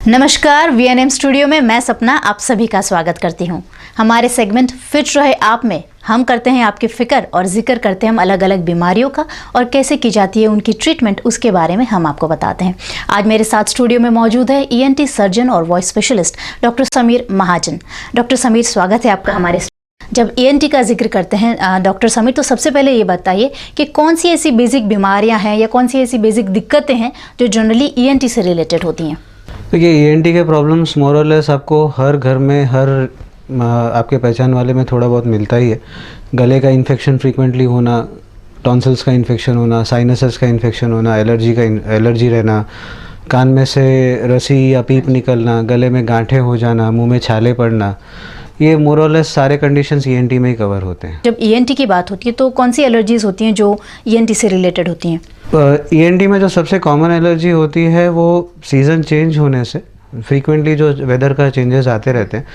नमस्कार, VNM studio में मैं सपना आप सभी का स्वागत करती हूं। हमारे सेगमेंट फिट रहे आप में हम करते हैं आपकी फिक्र और जिक्र करते हैं हम अलग अलग बीमारियों का और कैसे की जाती है उनकी ट्रीटमेंट, उसके बारे में हम आपको बताते हैं। आज मेरे साथ स्टूडियो में मौजूद है ईएनटी सर्जन और वॉइस स्पेशलिस्ट डॉक्टर समीर महाजन। डॉक्टर समीर, स्वागत है आपका हमारे। जब ईएनटी का जिक्र करते हैं डॉक्टर समीर, तो सबसे पहले ये बताइए कि कौन सी ऐसी बेसिक बीमारियां हैं या कौन सी ऐसी बेसिक दिक्कतें हैं जो जनरली ईएनटी से रिलेटेड होती हैं। देखिए, ईएनटी के प्रॉब्लम्स मोर और लेस आपको हर घर में हर आपके पहचान वाले में थोड़ा बहुत मिलता ही है। गले का इन्फेक्शन फ्रीक्वेंटली होना, टॉन्सिल्स का इन्फेक्शन होना, साइनसेस का इन्फेक्शन होना, एलर्जी रहना, कान में से रसी या पीप निकलना, गले में गांठें हो जाना, मुंह में छाले पड़ना, ये मोर और लेस सारे कंडीशंस ईएनटी में ही कवर होते हैं। जब ईएनटी की बात होती है तो कौन सी एलर्जीज होती हैं जो ईएनटी से रिलेटेड होती हैं? ईएनटी में जो सबसे कॉमन एलर्जी होती है वो सीज़न चेंज होने से, फ्रीक्वेंटली जो वेदर का चेंजेस आते रहते हैं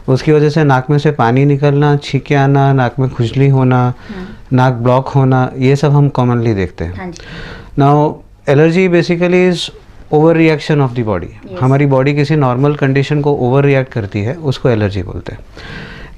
उसकी वजह से नाक में से पानी निकलना, छींके आना, नाक में खुजली होना, नाक ब्लॉक होना, ये सब हम कॉमनली देखते हैं। Now allergy basically is over reaction of the body. हमारी बॉडी किसी नॉर्मल कंडीशन को ओवर रिएक्ट करती है, उसको एलर्जी बोलते हैं।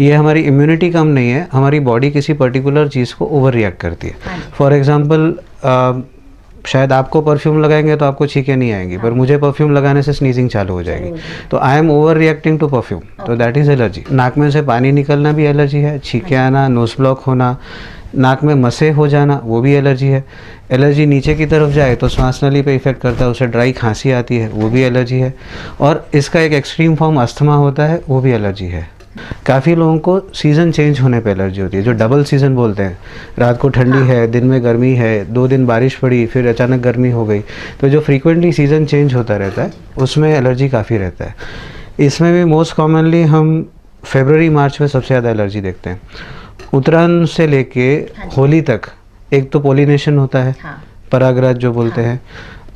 ये हमारी इम्यूनिटी कम नहीं है, हमारी बॉडी किसी पर्टिकुलर चीज़ को ओवर रिएक्ट करती है। फॉर एग्जांपल, शायद आपको परफ्यूम लगाएंगे तो आपको छींके नहीं आएंगी, पर मुझे परफ्यूम लगाने से स्नीजिंग चालू हो जाएगी, तो I am over reacting to perfume, तो दैट इज़ एलर्जी। नाक में से पानी निकलना भी एलर्जी है, छींके आना, नोज ब्लॉक होना, नाक में मसे हो जाना, वो भी एलर्जी है। एलर्जी नीचे की तरफ जाए तो श्वास नली पे इफेक्ट करता है, उसे ड्राई खांसी आती है, वो भी एलर्जी है। और इसका एक एक्सट्रीम फॉर्म अस्थमा होता है, वो भी एलर्जी है। काफ़ी लोगों को सीज़न चेंज होने पे एलर्जी होती है, जो डबल सीज़न बोलते हैं। रात को ठंडी है, दिन में गर्मी है, 2 दिन बारिश पड़ी, फिर अचानक गर्मी हो गई, तो जो फ्रीक्वेंटली सीज़न चेंज होता रहता है उसमें एलर्जी काफ़ी रहता है। इसमें भी मोस्ट कॉमनली हम फरवरी मार्च में सबसे ज़्यादा एलर्जी देखते हैं। उत्तरायण से लेके होली तक एक तो पोलिनेशन होता है, परागराज जो बोलते हैं,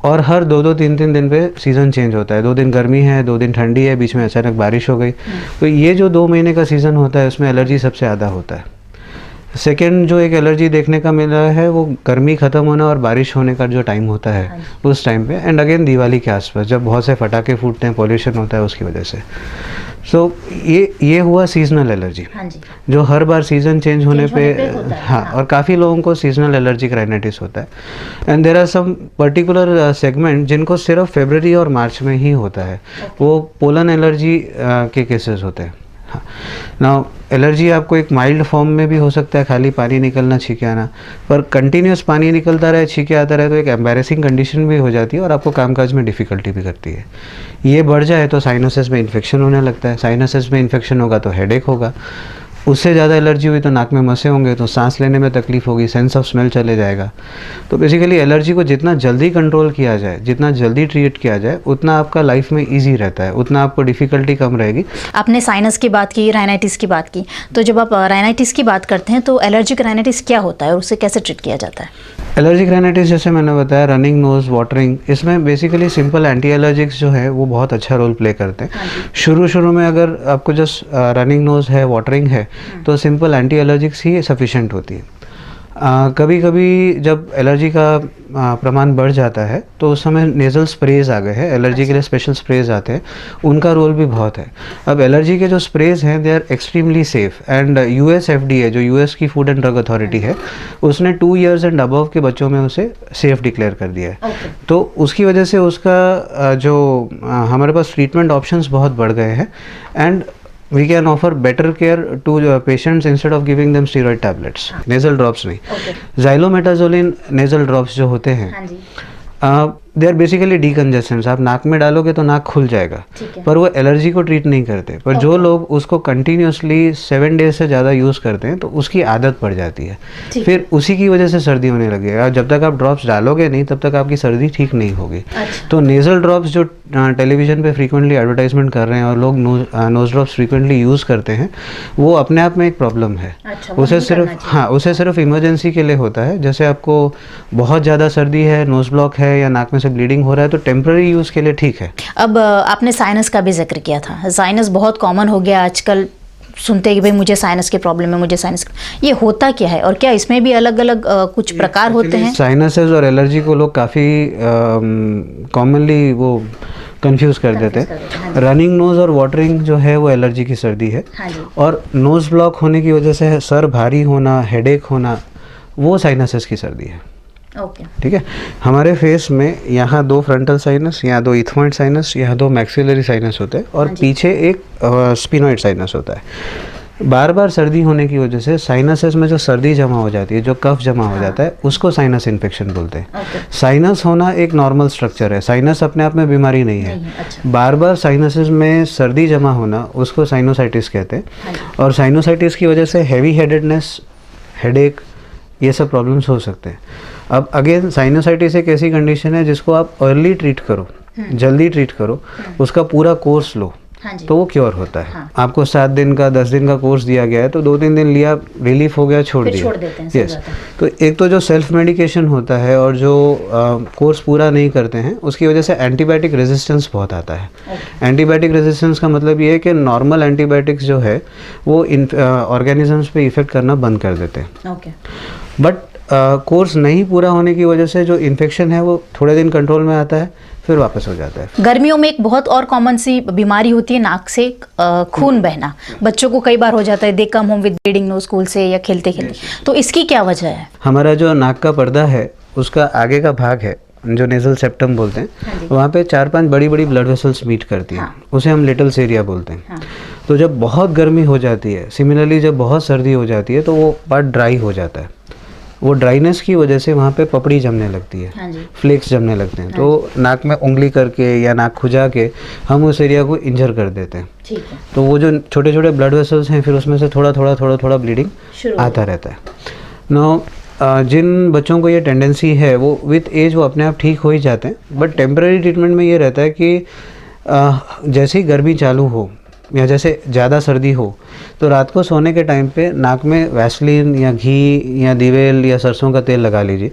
और हर 2-3 दिन पे सीज़न चेंज होता है। 2 दिन गर्मी है, 2 दिन ठंडी है, बीच में अचानक बारिश हो गई, तो ये जो 2 महीने का सीज़न होता है उसमें एलर्जी सबसे ज़्यादा होता है। सेकेंड जो एक एलर्जी देखने का मिल रहा है वो गर्मी ख़त्म होना और बारिश होने का जो टाइम होता है उस टाइम पे, एंड अगेन दिवाली के आसपास जब बहुत से पटाखे फूटते हैं, पॉल्यूशन होता है उसकी वजह से। सो ये हुआ सीजनल एलर्जी, जो हर बार सीज़न चेंज होने पे हाँ, और काफ़ी लोगों को सीजनल एलर्जिक राइनाइटिस होता है। And there are some particular segment जिनको सिर्फ फरवरी और मार्च में ही होता है, वो पोलन एलर्जी के केसेस होते हैं। हाँ, नाउ एलर्जी आपको एक माइल्ड फॉर्म में भी हो सकता है, खाली पानी निकलना, छींके आना, पर कंटिन्यूस पानी निकलता रहे, छींके आता रहे तो एक एम्बैरेसिंग कंडीशन भी हो जाती है और आपको कामकाज में डिफ़िकल्टी भी करती है। ये बढ़ जाए तो साइनसेस में इन्फेक्शन होने लगता है, साइनसेस में इन्फेक्शन होगा तो हेडेक होगा, उससे ज़्यादा एलर्जी हुई तो नाक में मसे होंगे तो सांस लेने में तकलीफ होगी, सेंस ऑफ स्मेल चले जाएगा। तो बेसिकली एलर्जी को जितना जल्दी कंट्रोल किया जाए, जितना जल्दी ट्रीट किया जाए, उतना आपका लाइफ में इजी रहता है, उतना आपको डिफ़िकल्टी कम रहेगी। आपने साइनस की बात की, राइनाइटिस की बात की, तो जब आप राइनाइटिस की बात करते हैं तो एलर्जिक राइनाइटिस क्या होता है और उसे कैसे ट्रीट किया जाता है? एलर्जिक राइनाइटिस जैसे मैंने बताया, रनिंग नोज, वाटरिंग, इसमें बेसिकली सिंपल एंटी एलर्जिक्स जो है वो बहुत अच्छा रोल प्ले करते हैं। शुरू में अगर आपको जस्ट रनिंग नोज है, वाटरिंग है, तो सिंपल एंटी एलर्जिक्स ही सफिशिएंट होती है। कभी कभी जब एलर्जी का प्रमाण बढ़ जाता है तो उस समय नेज़ल स्प्रेज आ गए हैं, एलर्जी के लिए स्पेशल स्प्रेज आते हैं, उनका रोल भी बहुत है। अब एलर्जी के जो स्प्रेज हैं they are extremely safe, and US FDA जो यूएस की फूड एंड ड्रग अथॉरिटी है, उसने 2 years एंड अबव के बच्चों में उसे सेफ डिक्लेयर कर दिया है। तो उसकी वजह से उसका जो हमारे पास ट्रीटमेंट ऑप्शंस बहुत बढ़ गए हैं, and we can offer better care to patients instead of giving them steroid tablets, nasal drops नहीं, xylometazoline nasal drops जो होते हैं दे आर बेसिकली डीकंजेस्टेंट्स। आप नाक में डालोगे तो नाक खुल जाएगा, पर वो एलर्जी को ट्रीट नहीं करते। पर जो लोग उसको कंटिन्यूसली 7 days से ज़्यादा यूज़ करते हैं तो उसकी आदत पड़ जाती है, फिर उसी की वजह से सर्दी होने लगेगा। जब तक आप ड्रॉप्स डालोगे नहीं तब तक आपकी सर्दी ठीक नहीं होगी। तो नेज़ल ड्रॉप्स जो टेलीविज़न पे फ्रीक्वेंटली एडवर्टाइजमेंट कर रहे हैं और लोग नोज ड्रॉप्स फ्रीक्वेंटली यूज़ करते हैं, वो अपने आप में एक प्रॉब्लम है। उसे सिर्फ इमरजेंसी के लिए होता है। जैसे आपको बहुत ज़्यादा सर्दी है, नोज ब्लॉक है या नाक में से ब्लीडिंग हो रहा है तो टेम्पररी यूज़ के लिए ठीक है। अब आपने साइनस का भी जिक्र किया था। साइनस बहुत कॉमन हो गया आजकल, सुनते हैं कि भाई मुझे साइनस की प्रॉब्लम है, मुझे साइनस, ये होता क्या है और क्या इसमें भी अलग अलग कुछ प्रकार होते हैं? साइनसेस और एलर्जी को लोग काफ़ी कॉमनली वो कंफ्यूज कर देते हैं। रनिंग नोज और वाटरिंग जो है वो एलर्जी की सर्दी है। हाँ जी। और नोज ब्लॉक होने की वजह से सर भारी होना, हेडेक होना, वो साइनसेस की सर्दी है। ओके। ठीक है। हमारे फेस में यहाँ 2 फ्रंटल साइनस, यहाँ 2 इथमॉइड साइनस, यहाँ 2 मैक्सिलरी साइनस होते हैं और पीछे एक स्पिनोइड साइनस होता है। बार बार सर्दी होने की वजह से साइनसेस में जो सर्दी जमा हो जाती है, जो कफ जमा हो जाता है, उसको साइनस इन्फेक्शन बोलते हैं। साइनस होना एक नॉर्मल स्ट्रक्चर है, साइनस अपने आप में बीमारी नहीं है। अच्छा। बार बार साइनसेस में सर्दी जमा होना, उसको साइनोसाइटिस कहते हैं। और साइनोसाइटिस की वजह से हैवी हेडेडनेस, हेडेक, ये सब प्रॉब्लम्स हो सकते हैं। अब अगेन साइनोसाइटिस एक ऐसी कंडीशन है जिसको आप अर्ली ट्रीट करो, जल्दी ट्रीट करो, उसका पूरा कोर्स लो, हाँ जी। तो वो क्योर होता है। आपको 7 दिन का 10 दिन का कोर्स दिया गया है तो 2-3 दिन लिया, रिलीफ हो गया, छोड़ दिया। छोड़ देते हैं। सही यस। बात है। तो एक तो जो सेल्फ मेडिकेशन होता है और जो कोर्स पूरा नहीं करते हैं, उसकी वजह से एंटीबायोटिक रेजिस्टेंस बहुत आता है। एंटीबायोटिक रेजिस्टेंस का मतलब ये है कि नॉर्मल एंटीबायोटिक्स जो है वो ऑर्गेनिजम्स पे इफेक्ट करना बंद कर देते हैं। ओके। बट कोर्स नहीं पूरा होने की वजह से जो इन्फेक्शन है वो थोड़े दिन कंट्रोल में आता है, फिर वापस हो जाता है। गर्मियों में एक बहुत और कॉमन सी बीमारी होती है नाक से खून बहना। बच्चों को कई बार हो जाता है, they come home with bleeding nose school से या खेलते खेलते, तो इसकी क्या वजह है? हमारा जो नाक का पर्दा है उसका आगे का भाग है जो नेजल सेप्टम बोलते हैं, वहाँ पे 4-5 बड़ी बड़ी ब्लड वेसल्स मीट करती हैं। उसे हम लिटल्स एरिया बोलते हैं। तो जब बहुत गर्मी हो जाती है, सिमिलरली जब बहुत सर्दी हो जाती है, तो वो पार्ट ड्राई हो जाता है। वो ड्राइनेस की वजह से वहाँ पे पपड़ी जमने लगती है, फ्लेक्स जमने लगते हैं। तो नाक में उंगली करके या नाक खुजा के हम उस एरिया को इंजर कर देते हैं। ठीक है। तो वो जो छोटे छोटे ब्लड वेसल्स हैं, फिर उसमें से थोड़ा थोड़ा ब्लीडिंग आता रहता है। नो जिन बच्चों को ये टेंडेंसी है वो विथ एज वो अपने आप ठीक हो ही जाते हैं। बट टेम्पररी ट्रीटमेंट में ये रहता है कि जैसे ही गर्मी चालू हो या जैसे ज़्यादा सर्दी हो, तो रात को सोने के टाइम पे नाक में वैसलीन या घी या दिवेल या सरसों का तेल लगा लीजिए।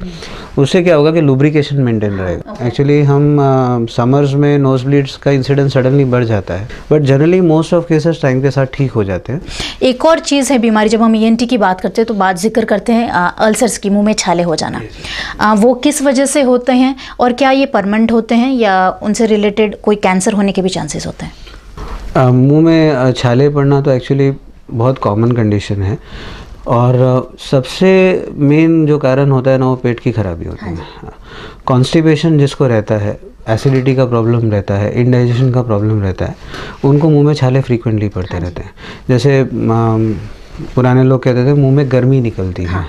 उससे क्या होगा कि लुब्रिकेशन मेंटेन रहेगा। एक्चुअली हम समर्स में नोज ब्लीड्स का इंसिडेंस सडनली बढ़ जाता है, but generally most of cases time के साथ ठीक हो जाते हैं। एक और चीज़ है बीमारी, जब हम ENT की बात करते हैं तो बात जिक्र करते हैं अल्सर्स की, मुंह में छाले हो जाना। वो किस वजह से होते हैं और क्या ये परमानेंट होते हैं या उनसे रिलेटेड कोई कैंसर होने के भी चांसेस होते हैं? मुंह में छाले पड़ना तो एक्चुअली बहुत कॉमन कंडीशन है और सबसे मेन जो कारण होता है ना, वो पेट की खराबी होती है। कॉन्स्टिपेशन जिसको रहता है, एसिडिटी का प्रॉब्लम रहता है, इंडाइजेशन का प्रॉब्लम रहता है, उनको मुंह में छाले फ्रीक्वेंटली पड़ते रहते हैं। जैसे पुराने लोग कहते थे मुंह में गर्मी निकलती है।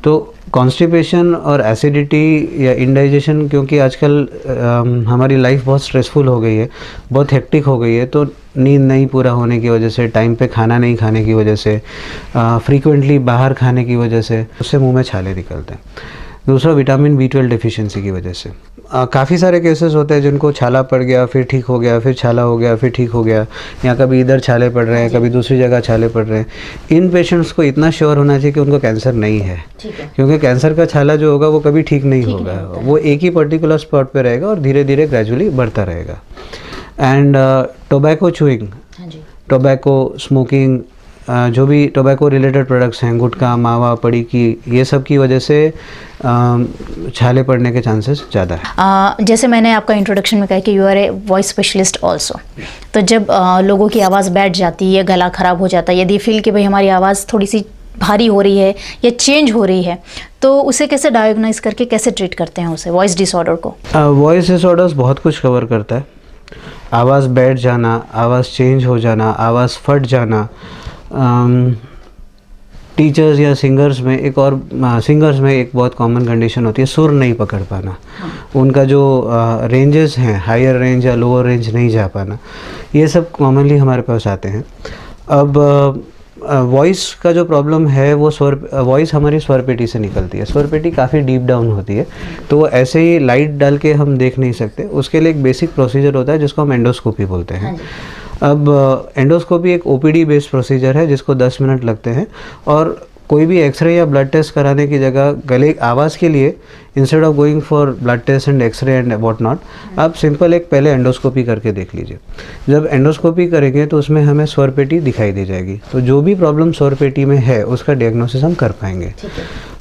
तो कॉन्स्टिपेशन और एसिडिटी या इंडाइजेशन, क्योंकि आजकल हमारी लाइफ बहुत स्ट्रेसफुल हो गई है, बहुत हेक्टिक हो गई है, तो नींद नहीं पूरा होने की वजह से, टाइम पे खाना नहीं खाने की वजह से, फ्रीक्वेंटली बाहर खाने की वजह से, उससे मुंह में छाले निकलते हैं। दूसरा विटामिन B12 डिफिशिएंसी की वजह से। काफ़ी सारे केसेस होते हैं जिनको छाला पड़ गया, फिर ठीक हो गया, फिर छाला हो गया, फिर ठीक हो गया, या कभी इधर छाले पड़ रहे हैं, कभी दूसरी जगह छाले पड़ रहे हैं। इन पेशेंट्स को इतना श्योर होना चाहिए कि उनको कैंसर नहीं है, क्योंकि कैंसर का छाला जो होगा वो कभी ठीक नहीं होगा। वो एक ही पर्टिकुलर स्पॉट पे रहेगा और धीरे धीरे ग्रेजुअली बढ़ता रहेगा। And tobacco chewing, tobacco smoking, जो भी टोबैको रिलेटेड प्रोडक्ट्स हैं, गुटखा, मावा, पड़ी की, ये सब की वजह से छाले पड़ने के चांसेस ज़्यादा है। जैसे मैंने आपका इंट्रोडक्शन में कहा कि you are a voice specialist also, तो जब लोगों की आवाज़ बैठ जाती है, गला ख़राब हो जाता है, यदि फील कि भाई हमारी आवाज़ थोड़ी सी भारी हो रही है या चेंज हो रही है, तो उसे कैसे डायग्नोज करके कैसे ट्रीट करते हैं उसे, वॉइस डिसऑर्डर को? वॉइस डिसऑर्डर्स बहुत कुछ कवर करता है। आवाज़ बैठ जाना, आवाज़ चेंज हो जाना, आवाज़ फट जाना। टीचर्स या सिंगर्स में एक बहुत कॉमन कंडीशन होती है सुर नहीं पकड़ पाना। उनका जो रेंजेस हैं, हायर रेंज या लोअर रेंज नहीं जा पाना, ये सब कॉमनली हमारे पास आते हैं। अब वॉइस का जो प्रॉब्लम है वो वॉइस हमारी स्वर पेटी से निकलती है। स्वर पेटी काफ़ी डीप डाउन होती है, तो वो ऐसे ही लाइट डाल के हम देख नहीं सकते। उसके लिए एक बेसिक प्रोसीजर होता है जिसको हम एंडोस्कोपी बोलते हैं। अब एंडोस्कोपी एक OPD बेस्ड प्रोसीजर है जिसको 10 मिनट लगते हैं, और कोई भी एक्सरे या ब्लड टेस्ट कराने की जगह गले आवाज़ के लिए instead of going for blood test and x ray and what not, आप सिंपल एक पहले एंडोस्कोपी करके देख लीजिए। जब एंडोस्कोपी करेंगे तो उसमें हमें स्वर पेटी दिखाई दे जाएगी, तो जो भी प्रॉब्लम स्वर पेटी में है उसका डिagnosis हम कर पाएंगे।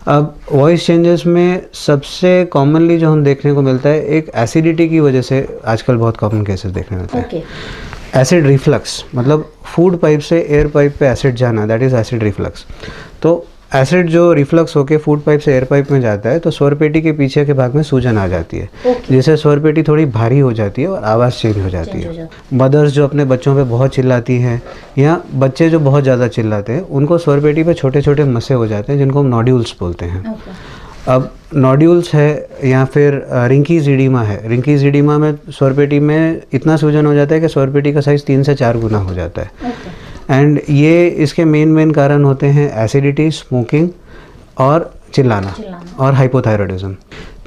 अब वॉइस चेंजेस में सबसे कॉमनली जो हम देखने को मिलता है, एक एसिडिटी की वजह से आजकल बहुत कॉमन केसेस देखने मिलते हैं। एसिड रिफ्लक्स मतलब फूड पाइप से एयर पाइप पे एसिड जाना, दैट इज़ एसिड रिफ्लक्स। तो एसिड जो रिफ्लक्स होके फूड पाइप से एयर पाइप में जाता है तो स्वर पेटी के पीछे के भाग में सूजन आ जाती है, जिससे स्वर पेटी थोड़ी भारी हो जाती है और आवाज़ चेंज हो जाती है। मदर्स जो अपने बच्चों पे बहुत चिल्लाती हैं या बच्चे जो बहुत ज़्यादा चिल्लाते हैं, उनको स्वर पेटी पे छोटे छोटे मस्से हो जाते हैं जिनको हम नोड्यूल्स बोलते हैं। अब नोड्यूल्स है या फिर रिंकीज इडीमा है। रिंकीज इडीमा में स्वर पेटी में इतना सूजन हो जाता है कि स्वर पेटी का साइज़ 3 से 4 गुना हो जाता है। एंड ये इसके मेन कारण होते हैं एसिडिटी, स्मोकिंग और चिल्लाना और हाइपोथायरॉयडिज्म।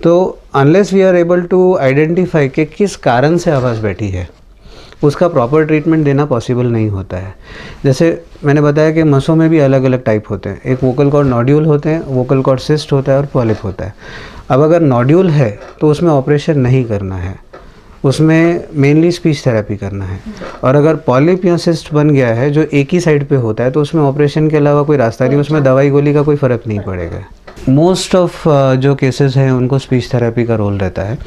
तो unless we are able to identify कि किस कारण से आवाज़ बैठी है, उसका प्रॉपर ट्रीटमेंट देना पॉसिबल नहीं होता है। जैसे मैंने बताया कि मसों में भी अलग अलग टाइप होते हैं। एक वोकल कॉर्ड नोड्यूल होते हैं, वोकल कॉर्ड सिस्ट होता है और पॉलिप होता है। अब अगर नोड्यूल है तो उसमें ऑपरेशन नहीं करना है, उसमें मेनली स्पीच थेरेपी करना है। और अगर पॉलिप या सिस्ट बन गया है जो एक ही साइड पे होता है तो उसमें ऑपरेशन के अलावा कोई रास्ता नहीं, उसमें दवाई गोली का कोई फ़र्क नहीं पड़ेगा। मोस्ट ऑफ जो केसेस हैं उनको स्पीच थेरेपी का रोल रहता है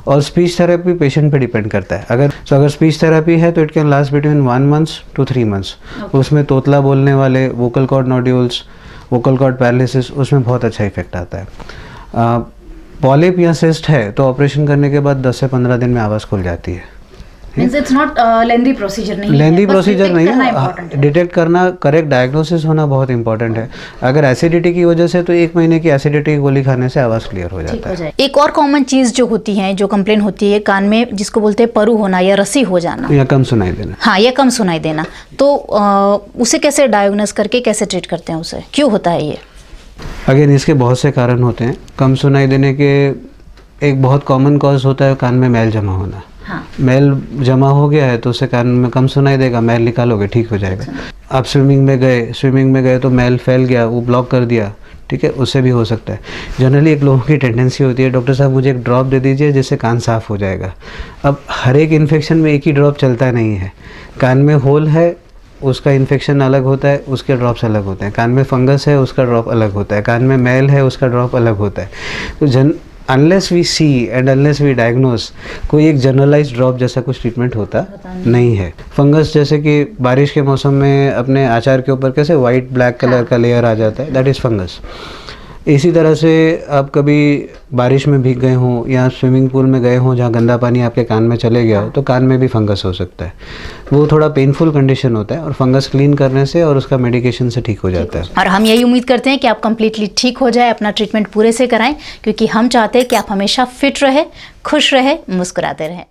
और स्पीच थेरेपी पेशेंट पे डिपेंड करता है। अगर स्पीच थेरेपी है तो it can last between 1 month to 3 months। उसमें तोतला बोलने वाले, vocal cord nodules, vocal cord paralysis, उसमें बहुत अच्छा इफेक्ट आता है। पॉलिप या सिस्ट है तो ऑपरेशन करने के बाद 10 से 15 दिन में आवाज़ खुल जाती है। It's not lengthy procedure नहीं है, लेंदी बस प्रोसीजर detect नहीं करना है, important है। डिटेक्ट करना, करेक्ट डायग्नोसिस होना बहुत इंपॉर्टेंट है। अगर एसिडिटी की वजह से तो 1 महीने की एसिडिटी की गोली खाने से आवाज़ क्लियर हो जाता है। एक और कॉमन चीज जो होती है, जो कंप्लेन होती है कान में, जिसको बोलते हैं परू होना या रसी हो जाना या कम सुनाई देना। हाँ, या कम सुनाई देना, तो उसे कैसे डायग्नोस करके कैसे ट्रीट करते हैं, उसे क्यों होता है ये? अगेन इसके बहुत से कारण होते हैं। कम सुनाई देने के एक बहुत कॉमन कॉज होता है कान में मैल जमा होना। हाँ। मैल जमा हो गया है तो उससे कान में कम सुनाई देगा, मैल निकालोगे ठीक हो जाएगा। आप स्विमिंग में गए तो मैल फैल गया, वो ब्लॉक कर दिया, ठीक है, उससे भी हो सकता है। जनरली एक लोगों की टेंडेंसी होती है, डॉक्टर साहब मुझे एक ड्रॉप दे दीजिए जिससे कान साफ़ हो जाएगा। अब हर एक इन्फेक्शन में एक ही ड्रॉप चलता नहीं है। कान में होल है, उसका इन्फेक्शन अलग होता है, उसके ड्रॉप्स अलग होते हैं। कान में फंगस है, उसका ड्रॉप अलग होता है। कान में मैल है, उसका ड्रॉप अलग होता है। तो unless we see and unless we diagnose, कोई एक जनरलाइज ड्रॉप जैसा कुछ ट्रीटमेंट होता नहीं है। फंगस जैसे कि बारिश के मौसम में अपने अचार के ऊपर कैसे वाइट ब्लैक कलर का लेयर आ जाता है, दैट इज़ फंगस। इसी तरह से आप कभी बारिश में भीग गए हों या स्विमिंग पूल में गए हों जहाँ गंदा पानी आपके कान में चले गया हो, तो कान में भी फंगस हो सकता है। वो थोड़ा पेनफुल कंडीशन होता है और फंगस क्लीन करने से और उसका मेडिकेशन से ठीक हो जाता है। और हम यही उम्मीद करते हैं कि आप कंप्लीटली ठीक हो जाए, अपना ट्रीटमेंट पूरे से कराएं, क्योंकि हम चाहते हैं कि आप हमेशा फिट रहे, खुश रहे, मुस्कुराते रहें।